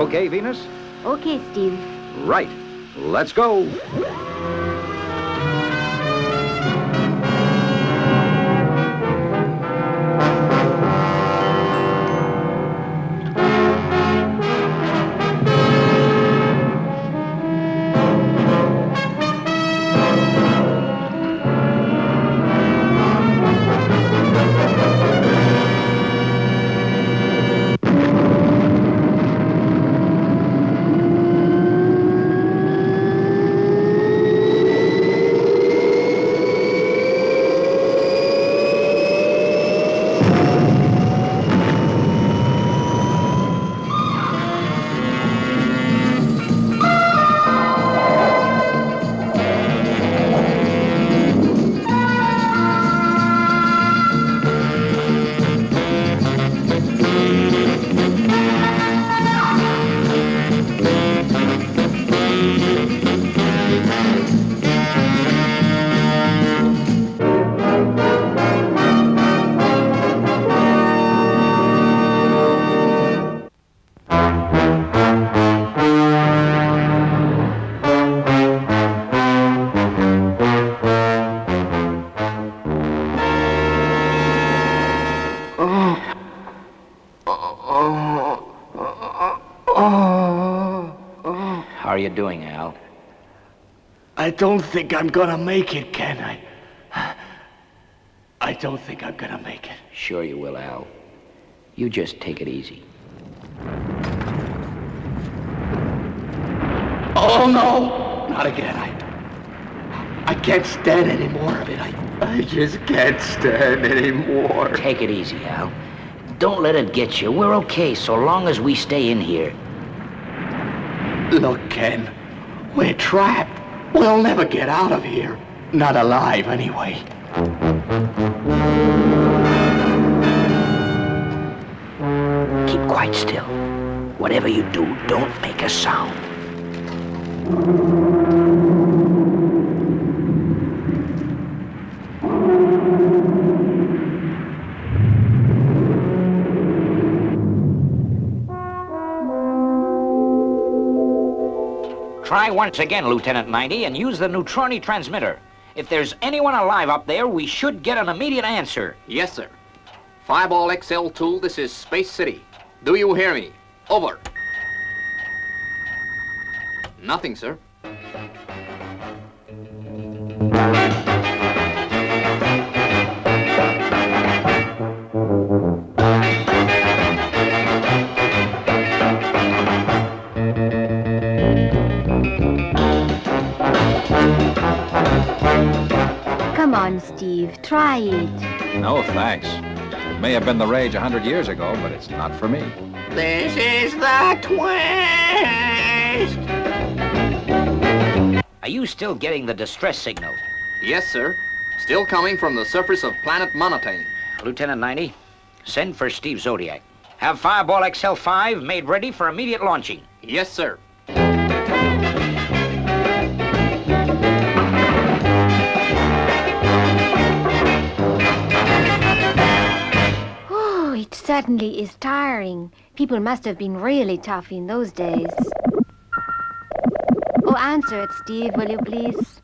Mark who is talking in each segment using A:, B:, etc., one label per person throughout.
A: okay, Venus?
B: Okay, Steve.
A: Right. Let's go.
C: How are you doing, Al?
D: I don't think I'm gonna make it, Ken. I don't think I'm gonna make it.
C: Sure you will, Al. You just take it easy.
D: Oh, no! Not again. I can't stand any more of it. I just can't stand anymore.
C: Take it easy, Al. Don't let it get you. We're okay so long as we stay in here.
D: Look, Ken, we're trapped. We'll never get out of here. Not alive, anyway.
C: Keep quite still. Whatever you do, don't make a sound. Try once again, Lieutenant 90, and use the neutroni transmitter. If there's anyone alive up there, we should get an immediate answer.
E: Yes, sir. Fireball XL2, this is Space City. Do you hear me? Over. Nothing, sir.
B: Come on, Steve. Try it.
F: No, thanks. It may have been the rage 100 years ago, but it's not for me.
D: This is the twist!
C: Are you still getting the distress signal?
E: Yes, sir. Still coming from the surface of planet Monotone.
C: Lieutenant 90, send for Steve Zodiac. Have Fireball XL5 made ready for immediate launching.
E: Yes, sir.
B: Oh, it certainly is tiring. People must have been really tough in those days. Oh, answer it, Steve, will you please?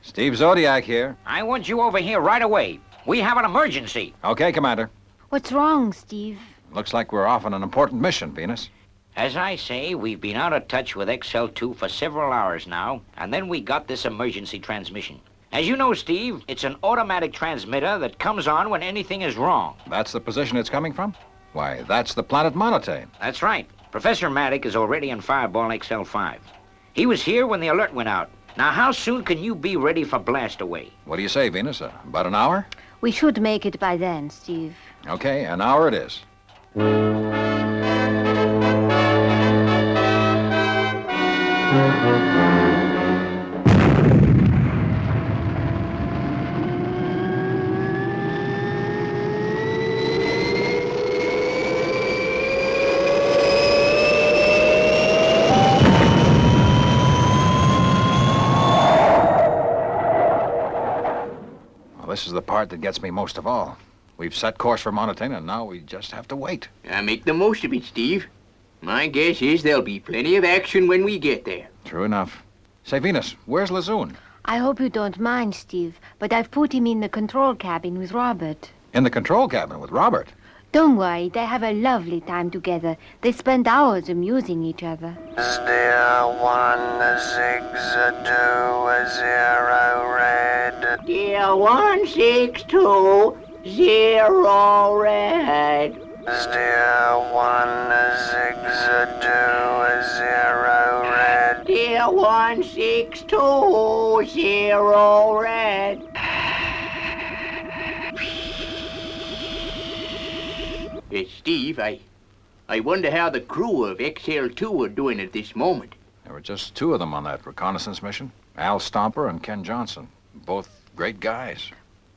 F: Steve Zodiac here.
C: I want you over here right away. We have an emergency.
F: Okay, Commander.
B: What's wrong, Steve?
F: Looks like we're off on an important mission, Venus.
C: As I say, we've been out of touch with XL2 for several hours now, and then we got this emergency transmission. As you know, Steve, it's an automatic transmitter that comes on when anything is wrong.
F: That's the position it's coming from? Why, that's the planet Monotone.
C: That's right. Professor Maddock is already in Fireball XL5. He was here when the alert went out. Now, how soon can you be ready for blast away?
F: What do you say, Venus? About an hour?
B: We should make it by then, Steve.
F: Okay, an hour it is. This is the part that gets me most of all. We've set course for Monotone, and now we just have to wait.
G: Make the most of it, Steve. My guess is there'll be plenty of action when we get there.
F: True enough. Say, Venus, where's Lazoon?
B: I hope you don't mind, Steve, but I've put him in the control cabin with Robert.
F: In the control cabin with Robert.
B: Don't worry, they have a lovely time together. They spend hours amusing each other.
H: Steer 160 red.
G: Dear 162 red.
H: Steer 160 red.
G: Dear 162 red. Steve, I wonder how the crew of XL2 are doing at this moment.
F: There were just 2 of them on that reconnaissance mission. Al Stomper and Ken Johnson. Both great guys.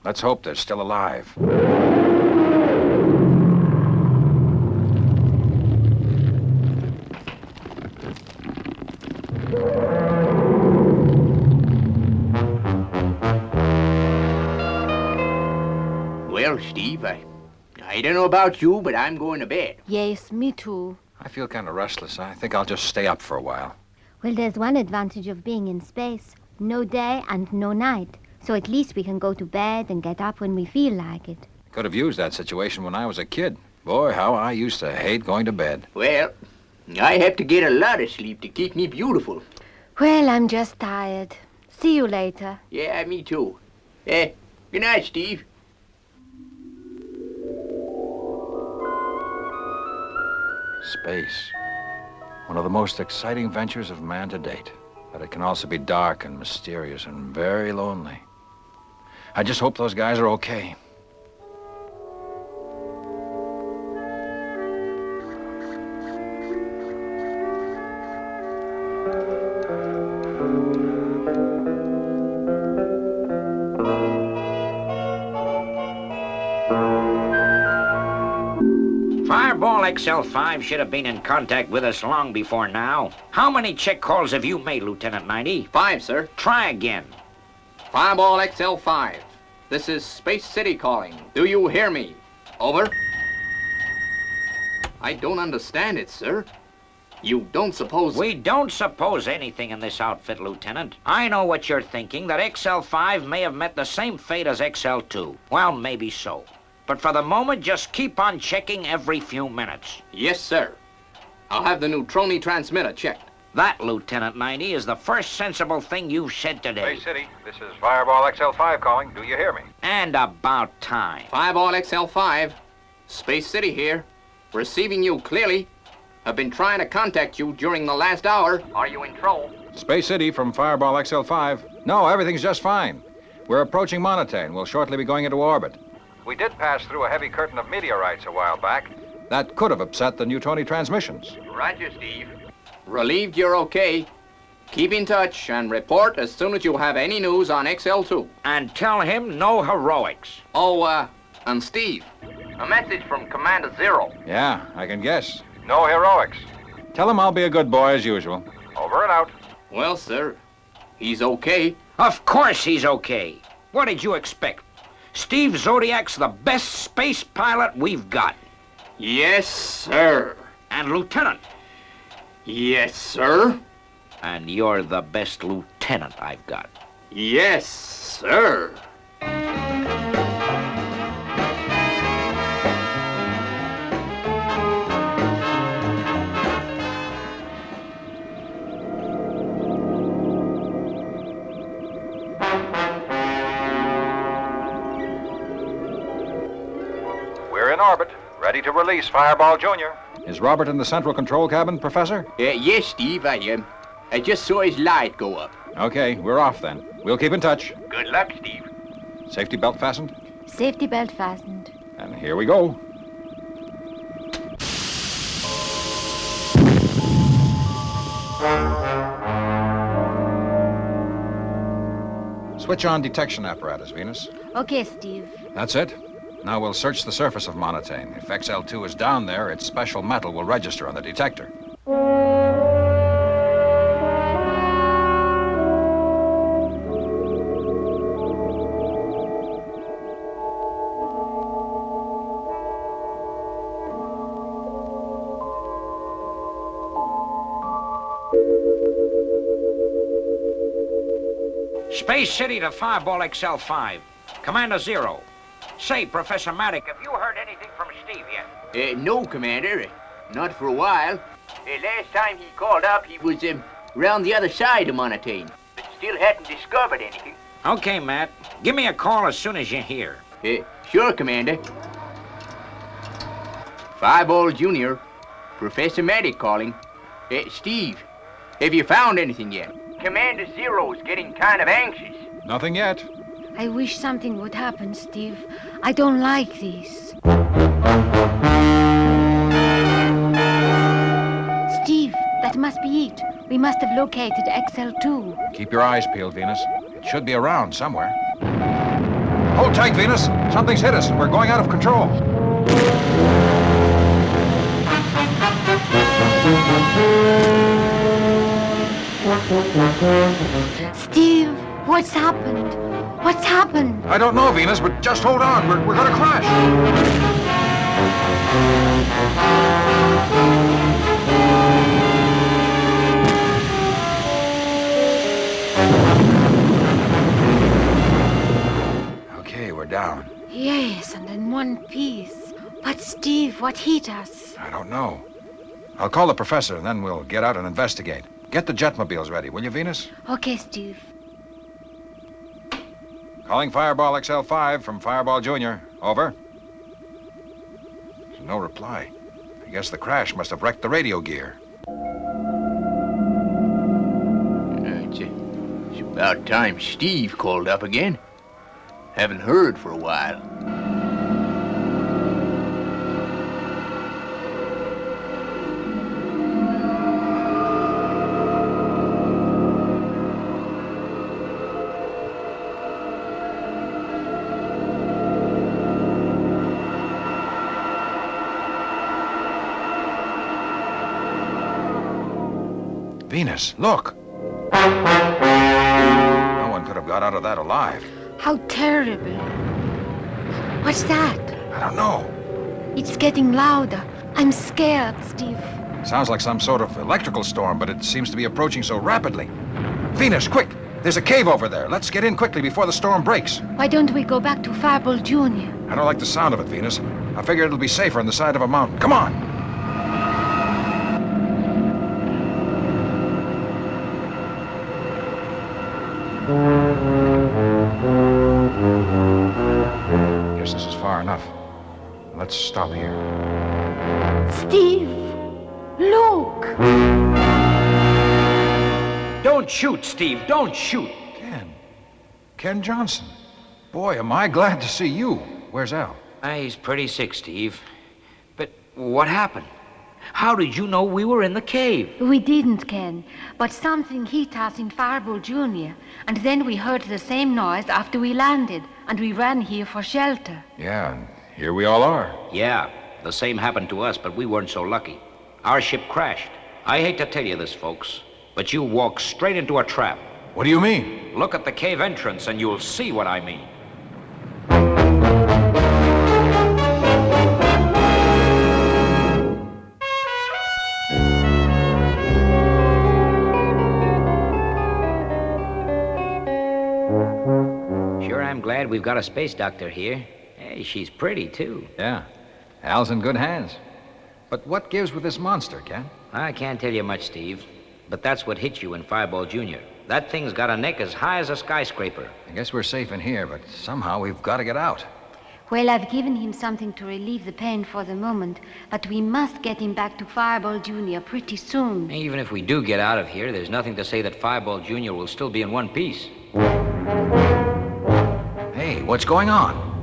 F: Let's hope they're still alive.
G: Well, Steve, I don't know about you, but I'm going to bed.
B: Yes, me too.
F: I feel kind of restless. I think I'll just stay up for a while.
B: Well, there's one advantage of being in space. No day and no night. So at least we can go to bed and get up when we feel like it.
F: Could have used that situation when I was a kid. Boy, how I used to hate going to bed.
G: Well, I have to get a lot of sleep to keep me beautiful.
B: Well, I'm just tired. See you later.
G: Yeah, me too. Good night, Steve.
F: Space. One of the most exciting ventures of man to date. But it can also be dark and mysterious and very lonely. I just hope those guys are okay.
C: Fireball XL5 should have been in contact with us long before now. How many check calls have you made, Lieutenant 90?
E: 5, sir.
C: Try again.
E: Fireball XL5. This is Space City calling. Do you hear me? Over. I don't understand it, sir. You don't suppose...
C: We don't suppose anything in this outfit, Lieutenant. I know what you're thinking, that XL5 may have met the same fate as XL2. Well, maybe so. But for the moment, just keep on checking every few minutes.
E: Yes, sir. I'll have the neutroni transmitter checked.
C: That, Lieutenant 90, is the first sensible thing you've said today.
F: Space City, this is Fireball XL5 calling. Do you hear me?
C: And about time.
E: Fireball XL5. Space City here. Receiving you clearly. I've been trying to contact you during the last hour. Are you in trouble?
F: Space City from Fireball XL5. No, everything's just fine. We're approaching Monotone. We'll shortly be going into orbit. We did pass through a heavy curtain of meteorites a while back. That could have upset the neutroni transmissions.
E: Roger, Steve. Relieved you're okay. Keep in touch and report as soon as you have any news on XL2.
C: And tell him no heroics.
E: Oh, and Steve. A message from Commander Zero.
F: Yeah, I can guess. No heroics. Tell him I'll be a good boy as usual. Over and out.
E: Well, sir, he's okay.
C: Of course he's okay. What did you expect? Steve Zodiac's the best space pilot we've got.
E: Yes, sir.
C: And Lieutenant.
E: Yes, sir.
C: And you're the best lieutenant I've got.
E: Yes, sir.
F: We're in orbit, ready to release Fireball Jr. Is Robert in the central control cabin, Professor?
G: Yes, Steve, I just saw his light go up.
F: Okay, we're off then. We'll keep in touch.
G: Good luck, Steve.
F: Safety belt fastened?
B: Safety belt fastened.
F: And here we go. Switch on detection apparatus, Venus.
B: Okay, Steve.
F: That's it. Now we'll search the surface of Monotone. If XL2 is down there, its special metal will register on the detector.
C: Space City to Fireball XL5. Commander Zero. Say, Professor Maddock, have you heard anything from Steve yet?
G: No, Commander. Not for a while. Last time he called up, he was round the other side of Montaigne, but still hadn't discovered anything.
C: Okay, Matt. Give me a call as soon as you're here.
G: Sure, Commander. Fireball Jr., Professor Maddock calling. Steve, have you found anything yet? Commander Zero's getting kind of anxious.
F: Nothing yet.
B: I wish something would happen, Steve. I don't like this. Steve, that must be it. We must have located XL2.
F: Keep your eyes peeled, Venus. It should be around somewhere. Hold tight, Venus. Something's hit us and we're going out of control.
B: Steve, what's happened? What's happened?
F: I don't know, Venus, but just hold on. We're going to crash. Okay, we're down.
B: Yes, and in one piece. But Steve, what hit us?
F: I don't know. I'll call the professor, and then we'll get out and investigate. Get the jetmobiles ready, will you, Venus?
B: Okay, Steve.
F: Calling Fireball XL5 from Fireball Jr. Over. There's no reply. I guess the crash must have wrecked the radio gear.
G: It's about time Steve called up again. Haven't heard for a while.
F: Venus, look. No one could have got out of that alive.
B: How terrible. What's that?
F: I don't know.
B: It's getting louder. I'm scared, Steve.
F: Sounds like some sort of electrical storm, but it seems to be approaching so rapidly. Venus, quick! There's a cave over there. Let's get in quickly before the storm breaks.
B: Why don't we go back to Fireball Jr.?
F: I don't like the sound of it, Venus. I figure it'll be safer on the side of a mountain. Come on! Guess this is far enough. Let's stop here.
B: Steve, look!
C: Don't shoot, Steve. Don't shoot.
F: Ken Johnson. Boy, am I glad to see you. Where's Al?
C: He's pretty sick, Steve. But what happened? How did you know we were in the cave?
B: We didn't, Ken. But something hit us in Fireball Jr. And then we heard the same noise after we landed. And we ran here for shelter.
F: Yeah, and here we all are.
C: Yeah, the same happened to us, but we weren't so lucky. Our ship crashed. I hate to tell you this, folks, but you walked straight into a trap.
F: What do you mean?
C: Look at the cave entrance and you'll see what I mean. Sure, I'm glad we've got a space doctor here. Hey, she's pretty, too.
F: Yeah. Al's in good hands. But what gives with this monster, Ken?
C: I can't tell you much, Steve, but that's what hit you in Fireball Jr. That thing's got a neck as high as a skyscraper.
F: I guess we're safe in here, but somehow we've got to get out.
B: Well, I've given him something to relieve the pain for the moment, but we must get him back to Fireball Jr. pretty soon.
C: Even if we do get out of here, there's nothing to say that Fireball Jr. will still be in one piece.
F: Hey, what's going on?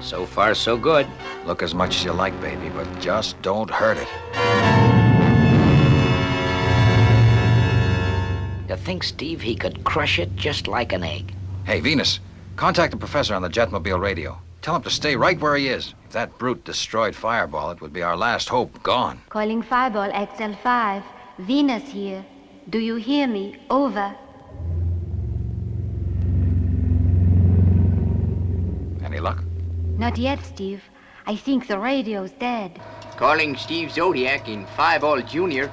C: So far, so good.
F: Look as much as you like, baby, but just don't hurt it.
C: To think, Steve, he could crush it just like an egg.
F: Hey, Venus, contact the professor on the jetmobile radio. Tell him to stay right where he is. If that brute destroyed Fireball, it would be our last hope gone.
B: Calling Fireball XL5. Venus here. Do you hear me? Over. Not yet, Steve. I think the radio's dead.
G: Calling Steve Zodiac in 5-All Junior.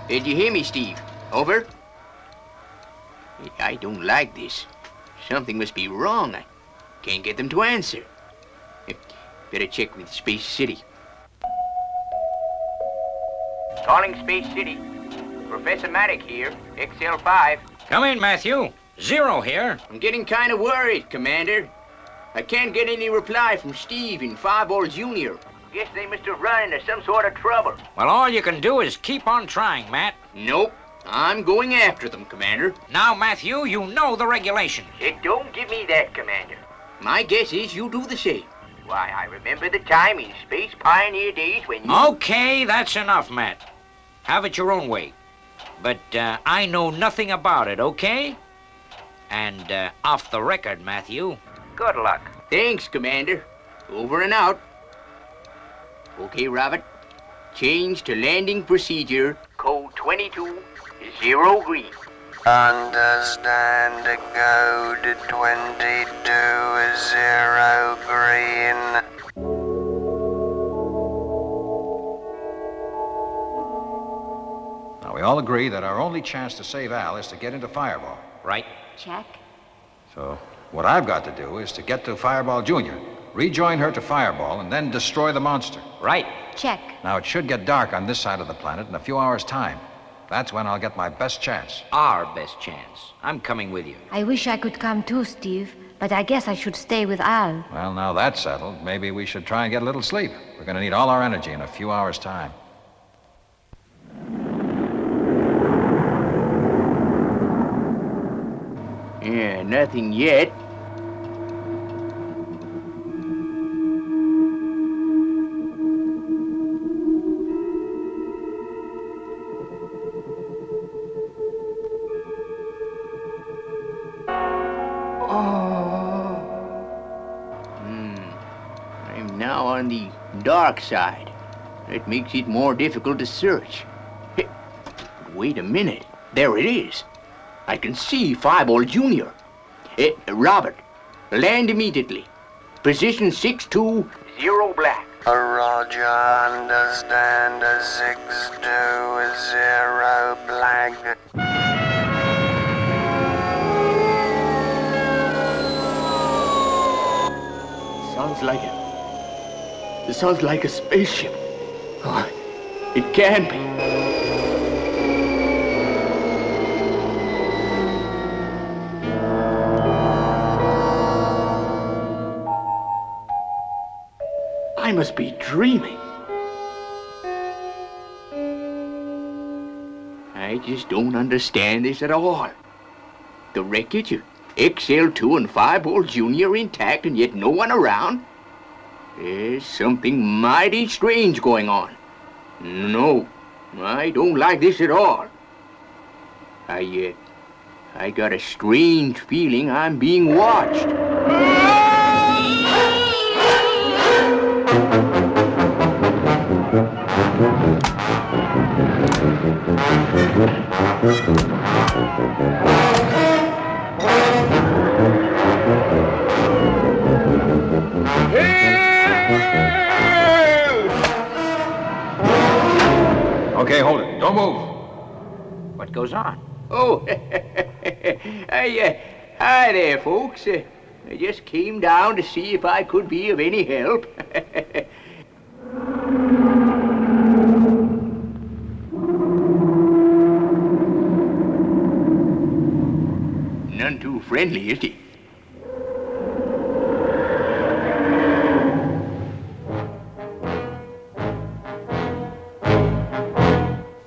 G: Did you hear me, Steve? Over? I don't like this. Something must be wrong. I can't get them to answer. Better check with Space City. Calling Space City. Professor Maddock here, XL5.
C: Come in, Matthew. Zero here.
G: I'm getting kind of worried, Commander. I can't get any reply from Steve in 5-All Junior. Guess they must have run into some sort of trouble.
C: Well, all you can do is keep on trying, Matt.
G: Nope. I'm going after them, Commander.
C: Now, Matthew, you know the regulations.
G: Don't give me that, Commander. My guess is you do the same. Why, I remember the time in Space Pioneer days when you...
C: Okay, that's enough, Matt. Have it your own way. But I know nothing about it, okay? And off the record, Matthew, good luck.
G: Thanks, Commander. Over and out. Okay, Robert. Change to landing procedure, code 22, 0 green.
H: Understand code 22, 0 green.
F: Now, we all agree that our only chance to save Al is to get into Fireball.
C: Right?
B: Check.
F: So, what I've got to do is to get to Fireball Junior, rejoin her to Fireball, and then destroy the monster.
C: Right.
B: Check.
F: Now, it should get dark on this side of the planet in a few hours' time. That's when I'll get my best chance.
C: Our best chance. I'm coming with you.
B: I wish I could come too, Steve, but I guess I should stay with Al.
F: Well, now that's settled, maybe we should try and get a little sleep. We're going to need all our energy in a few hours' time.
G: Yeah, nothing yet. I'm now on the dark side. That makes it more difficult to search. Hey, wait a minute. There it is. I can see 5-All Junior. Robert, land immediately. Position 6-2, 0 black.
H: Roger, understand 6-2, 0 black.
G: Sounds like a spaceship. Oh, it can't be. I must be dreaming. I just don't understand this at all. The wreckage of XL2 and 5-All Junior intact and yet no one around? There's something mighty strange going on. No, I don't like this at all. I got a strange feeling I'm being watched.
F: Okay, hold it. Don't move.
C: What goes on?
G: Oh, hi there, folks. I just came down to see if I could be of any help. None too friendly, is he?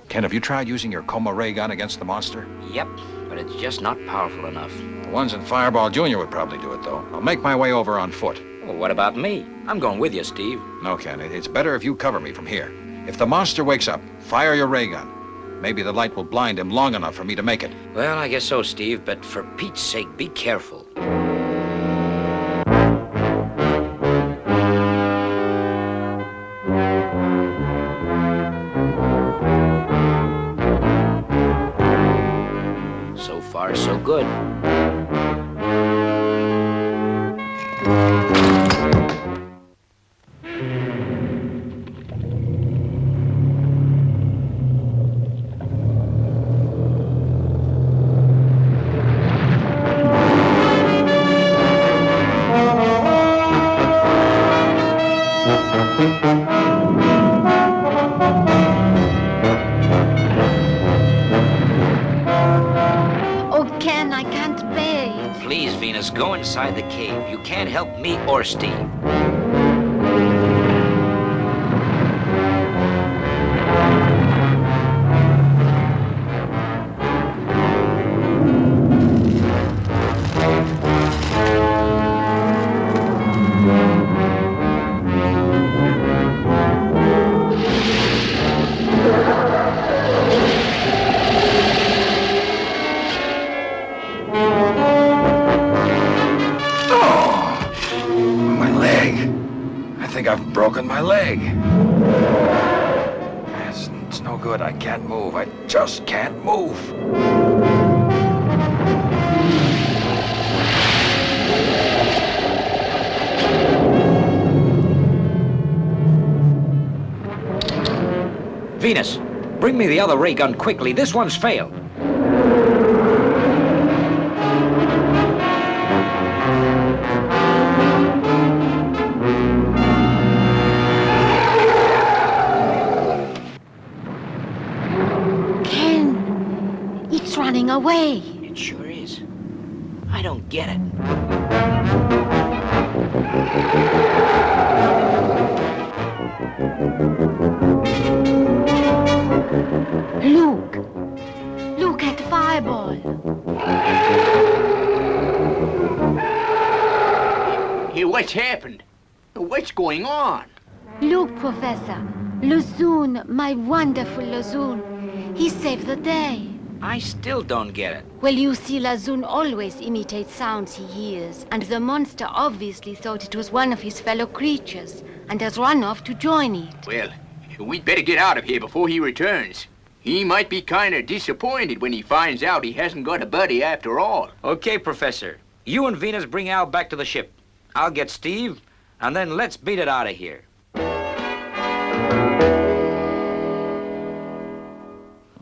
F: Ken, have you tried using your coma ray gun against the monster?
C: Yep, but it's just not powerful enough.
F: The ones in Fireball Junior would probably do it, though. I'll make my way over on foot.
C: Well, what about me? I'm going with you, Steve.
F: No, Ken, it's better if you cover me from here. If the monster wakes up, fire your ray gun. Maybe the light will blind him long enough for me to make it.
C: Well, I guess so, Steve, but for Pete's sake, be careful. So far, so good. Venus. Go inside the cave. You can't help me or Steve.
F: I've broken my leg. It's no good. I can't move. I just can't move.
C: Venus, bring me the other ray gun quickly. This one's failed.
B: Running away.
C: It sure is. I don't get it.
B: Look at the fireball.
G: Hey, what's happened? What's going on?
B: Look, Professor. Lazoon, my wonderful Lazoon. He saved the day.
C: I still don't get it.
B: Well, you see, Lazoon always imitates sounds he hears, and the monster obviously thought it was one of his fellow creatures, and has run off to join it.
G: Well, we'd better get out of here before he returns. He might be kind of disappointed when he finds out he hasn't got a buddy after all.
C: Okay, Professor. You and Venus bring Al back to the ship. I'll get Steve, and then let's beat it out of here.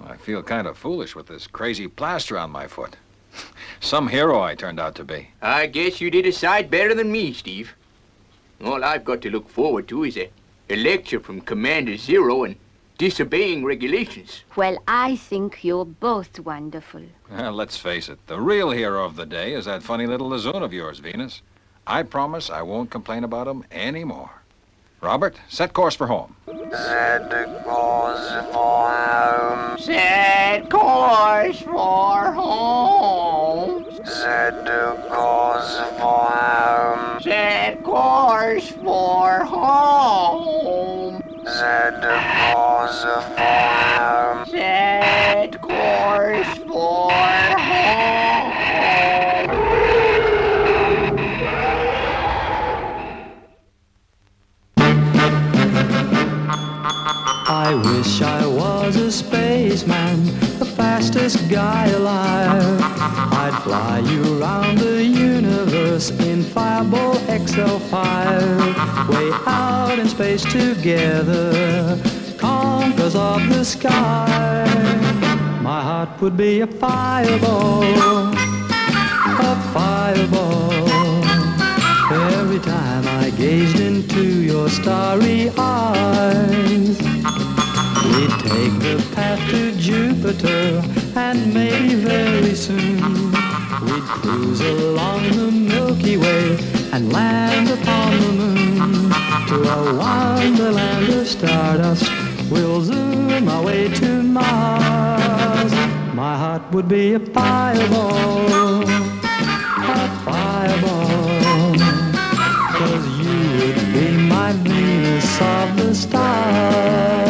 F: I feel kind of foolish with this crazy plaster on my foot. Some hero I turned out to be.
G: I guess you did a sight better than me, Steve. All I've got to look forward to is a lecture from Commander Zero and disobeying regulations.
B: Well, I think you're both wonderful.
F: Well, let's face it, the real hero of the day is that funny little Lazoon of yours, Venus. I promise I won't complain about him anymore. Robert, set course for home.
H: Set course for home.
G: Set course for home.
H: Set course for home.
G: Set course for home.
H: Set course for home.
G: Set course for home.
I: I wish I was a spaceman, the fastest guy alive. I'd fly you around the universe in Fireball XL5. Way out in space together, conquerors of the sky. My heart would be a fireball, a fireball. Every time I gazed into your starry eyes. We'd take the path to Jupiter, and maybe very soon we'd cruise along the Milky Way and land upon the moon. To a wonderland of stardust, we'll zoom our way to Mars. My heart would be a fireball, a fireball, 'cause you would be my Venus of the stars.